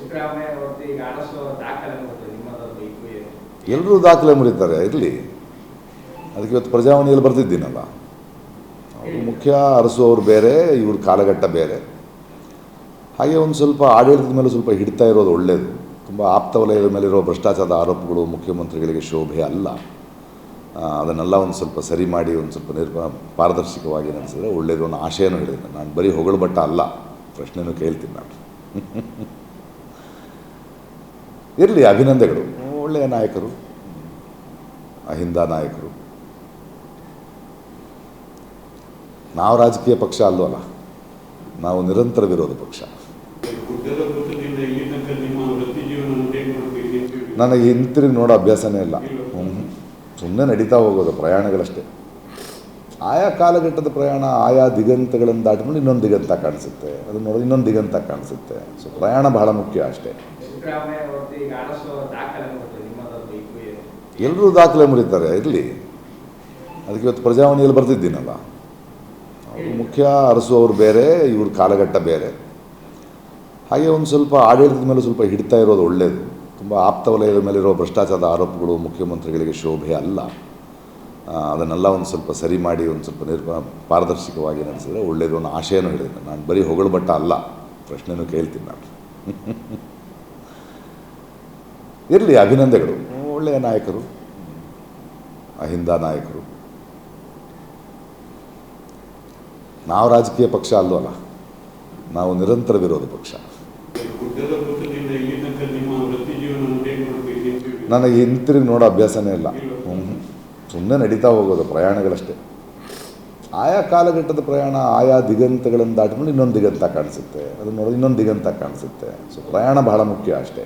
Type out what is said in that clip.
ಸಿದ್ದರಾಮಯ್ಯ ಅವತ್ತು ಈಗ ಆರಿಸುವ ದಾಖಲೆ ಬರ್ತದೆ ನಿಮ್ಮದೊಂದು ಎಲ್ಲರೂ ದಾಖಲೆ ಮುರಿತಾರೆ ಇರಲಿ. ಅದಕ್ಕೆ ಇವತ್ತು ಪ್ರಜಾವಾಣಿಯಲ್ಲಿ ಬರ್ತಿದ್ದೀನಲ್ಲ, ಅವರು ಮುಖ್ಯ ಅರಸುವವರು ಬೇರೆ, ಇವ್ರ ಕಾಲಘಟ್ಟ ಬೇರೆ. ಹಾಗೆ ಒಂದು ಸ್ವಲ್ಪ ಆಡಳಿತದ ಮೇಲೆ ಸ್ವಲ್ಪ ಹಿಡ್ತಾ ಇರೋದು ಒಳ್ಳೆಯದು. ತುಂಬ ಆಪ್ತ ವಲಯದ ಮೇಲಿರೋ ಭ್ರಷ್ಟಾಚಾರದ ಆರೋಪಗಳು ಮುಖ್ಯಮಂತ್ರಿಗಳಿಗೆ ಶೋಭೆ ಅಲ್ಲ. ಅದನ್ನೆಲ್ಲ ಒಂದು ಸ್ವಲ್ಪ ಸರಿ ಮಾಡಿ ಒಂದು ಸ್ವಲ್ಪ ಪಾರದರ್ಶಕವಾಗಿ ನಡೆಸಿದ್ರೆ ಒಳ್ಳೆಯದು ಅನ್ನೋ ಆಶಯನೂ ಹೇಳಿದ್ದೀನಿ. ನಾನು ಬರೀ ಹೊಗಳು ಬಟ್ಟ ಅಲ್ಲ, ಪ್ರಶ್ನೆನೂ ಕೇಳ್ತೀನಿ ನಾನು. ಇರಲಿ, ಅಭಿನಂದನೆಗಳು. ಒಳ್ಳೆಯ ನಾಯಕರು, ಅಹಿಂದ ನಾಯಕರು. ನಾವು ರಾಜಕೀಯ ಪಕ್ಷ ಅಲ್ವಲ್ಲ, ನಾವು ನಿರಂತರ ವಿರೋಧ ಪಕ್ಷ. ನನಗೆ ಹಿಂತಿರುಗಿ ನೋಡೋ ಅಭ್ಯಾಸನೇ ಇಲ್ಲ. ಸುಮ್ಮನೆ ನಡೀತಾ ಹೋಗೋದು ಪ್ರಯಾಣಗಳಷ್ಟೇ. ಆಯಾ ಕಾಲಘಟ್ಟದ ಪ್ರಯಾಣ, ಆಯಾ ದಿಗಂತಗಳನ್ನು ದಾಟಿಕೊಂಡು ಇನ್ನೊಂದು ದಿಗಂತ ಕಾಣಿಸುತ್ತೆ, ಅದನ್ನು ನೋಡೋದು ಇನ್ನೊಂದು ದಿಗಂತ ಕಾಣಿಸುತ್ತೆ. ಸೊ ಪ್ರಯಾಣ ಬಹಳ ಮುಖ್ಯ ಅಷ್ಟೇ. ಎಲ್ಲರೂ ದಾಖಲೆ ಮುರಿತಾರೆ ಇರಲಿ. ಅದಕ್ಕೆ ಇವತ್ತು ಪ್ರಜಾವಾಣಿಯಲ್ಲಿ ಬರ್ತಿದ್ದೀನಲ್ಲ, ಅವರು ಮುಖ್ಯ ಅರಸುವವರು ಬೇರೆ, ಇವ್ರ ಕಾಲಘಟ್ಟ ಬೇರೆ. ಹಾಗೆ ಒಂದು ಸ್ವಲ್ಪ ಆಡಳಿತದ ಮೇಲೆ ಸ್ವಲ್ಪ ಹಿಡ್ತಾ ಇರೋದು ಒಳ್ಳೆಯದು. ತುಂಬ ಆಪ್ತ ವಲಯದ ಮೇಲಿರೋ ಭ್ರಷ್ಟಾಚಾರದ ಆರೋಪಗಳು ಮುಖ್ಯಮಂತ್ರಿಗಳಿಗೆ ಶೋಭೆ ಅಲ್ಲ. ಅದನ್ನೆಲ್ಲ ಒಂದು ಸ್ವಲ್ಪ ಸರಿ ಮಾಡಿ ಒಂದು ಸ್ವಲ್ಪ ಪಾರದರ್ಶಕವಾಗಿ ನಡೆಸಿದ್ರೆ ಒಳ್ಳೆಯದು ಅನ್ನೋ ಆಶಯನೂ ಹೇಳಿದ್ದೀನಿ. ನಾನು ಬರೀ ಹೊಗಳು ಬಟ್ಟ ಅಲ್ಲ, ಪ್ರಶ್ನೆನೂ ಕೇಳ್ತೀನಿ ನಾನು. ಇರಲಿ, ಅಭಿನಂದನೆಗಳು. ಒಳ್ಳೆಯ ನಾಯಕರು, ಅಹಿಂದ ನಾಯಕರು. ನಾವು ರಾಜಕೀಯ ಪಕ್ಷ ಅಲ್ವಲ್ಲ, ನಾವು ನಿರಂತರ ವಿರೋಧ ಪಕ್ಷ. ನನಗೆ ಹಿಂತಿರುಗಿ ನೋಡೋ ಅಭ್ಯಾಸನೇ ಇಲ್ಲ. ಸುಮ್ಮನೆ ನಡೀತಾ ಹೋಗೋದು ಪ್ರಯಾಣಗಳಷ್ಟೇ. ಆಯಾ ಕಾಲಘಟ್ಟದ ಪ್ರಯಾಣ, ಆಯಾ ದಿಗಂತಗಳನ್ನು ದಾಟಿಕೊಂಡು ಇನ್ನೊಂದು ದಿಗಂತ ಕಾಣಿಸುತ್ತೆ, ಅದನ್ನು ನೋಡೋದು ಇನ್ನೊಂದು ದಿಗಂತ ಕಾಣಿಸುತ್ತೆ. ಸೊ ಪ್ರಯಾಣ ಬಹಳ ಮುಖ್ಯ ಅಷ್ಟೇ.